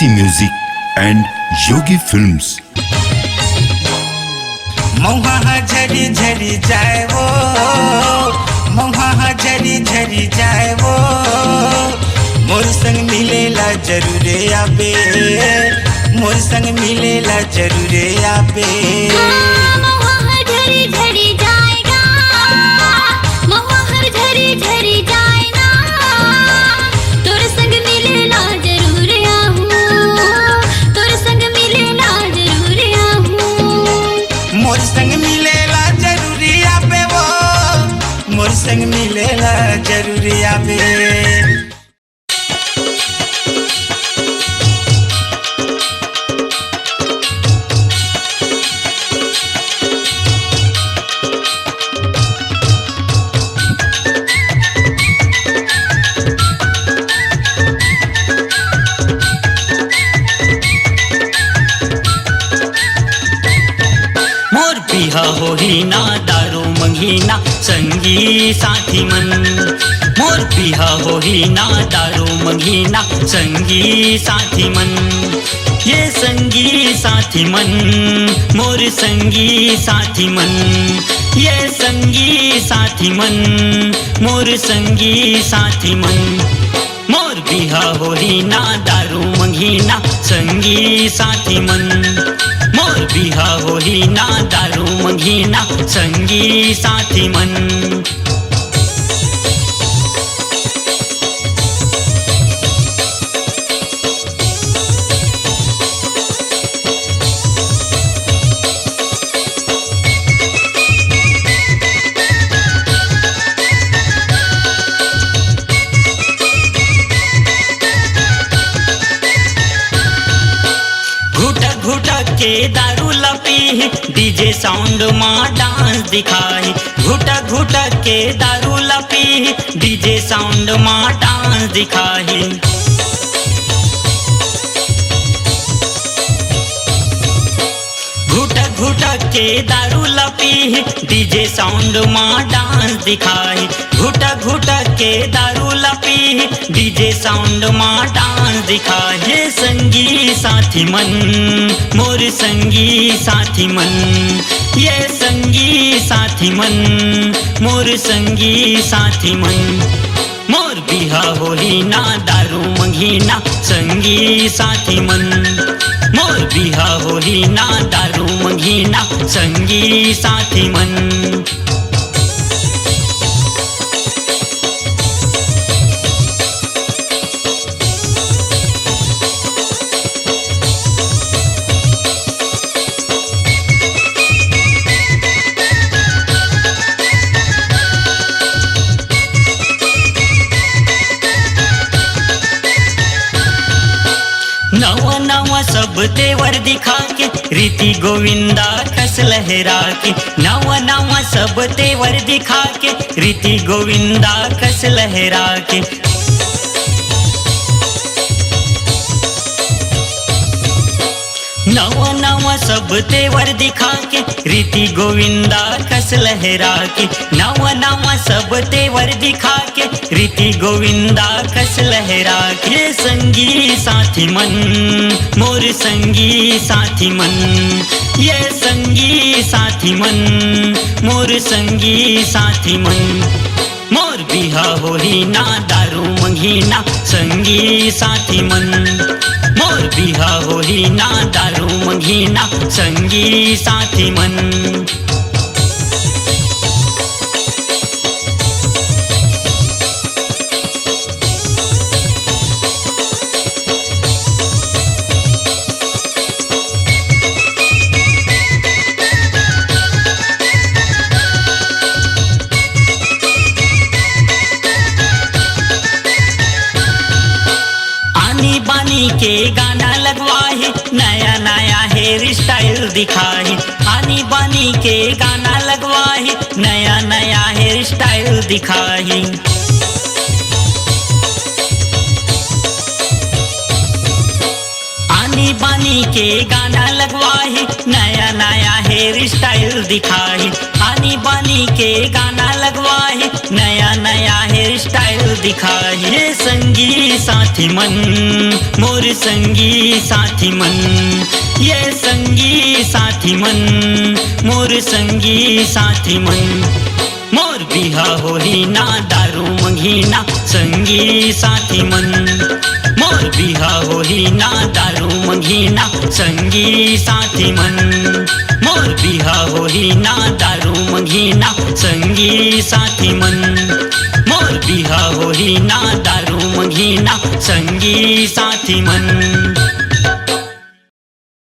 देसी music and Yogi films. मौहा झरी झरी जाए वो, मौहा झरी झरी जाए वो, मोर संग मिलेला जरूरे आबे, मोर संग मिलेला जरूरे आबे। मोर संग मिलेला जरूरी आबे। मोर बिहा होही ना दारू मंगीना संगी साथी मन, मोर बिहा होही ना दारू मंगीना संगी साथी मन। ये संगी साथी मन मोर संगी साथी मन, ये संगी साथी मन मोर संगी साथी मन। मोर बिहा होही ना दारू मंगीना संगी साथी मन, मोर बिहा होही ना दारू मंगीना संगी साथी मन। घुटक के दारू लपी डीजे साउंड माँ डांस दिखाई, घुटक घुटक के दारू लपी डीजे साउंड माँ डांस दिखाई। घुटक घुटक के दारू लपी डीजे साउंड माँ डांस दिखाई, घुटक घुटक के दारू लपी डीजे साउंड माँ डांस दिखाई। ये संगी साथी मन मोर संगी साथी मन, ये संगी साथी मन मोर संगी साथी मन। मोर बिहा होही ना दारू मंगीना संगी साथी मन, मोर बिहा होही ना दारू मंगीना संगी साथी मन। नवा नवा सब तेवर दिखा के रीति गोविंदा कस लहरा के, नवा नवा सब तेवर दिखा के रीति गोविंदा कस लहरा के। नवा नवा सब तेवर दिखा के रीति गोविंदा कस लहरा के, नवा नवा सब तेवर दिखा के रीति गोविंदा कस लहरा के। संगी साथी मन मोर संगी साथी मन, ये संगी साथी मन मोर संगी साथी मन। मोर बिहा होही ना दारू मंगीना संगी साथी मन, मोर बिहा होही ना दारू मंगीना संगी साथी मन। बानी के गाना लगवाही नया नया हेयर स्टाइल दिखाही, आनी बानी के गाना लगवाही नया नया हेयर स्टाइल दिखाही। आनी बानी के गाना लगवाही नया नया हेयर स्टाइल दिखाही, आनी बानी बानी के गाना लगवाए, नया नया हेयर स्टाइल दिखाए। संगी साथी मन मोर संगी साथी मन, ये संगी साथी मन मोर संगी साथी मन। मोर बिहा होही ना दारू मंगीना संगी साथी मन, मोर बिहा होही ना दारू मंगीना संगी साथी मन, मोर बिहा होही ना दारू मंगीना संगी साथी मन, मोर बिहा होही ना दारू मंगीना संगी साथी मन।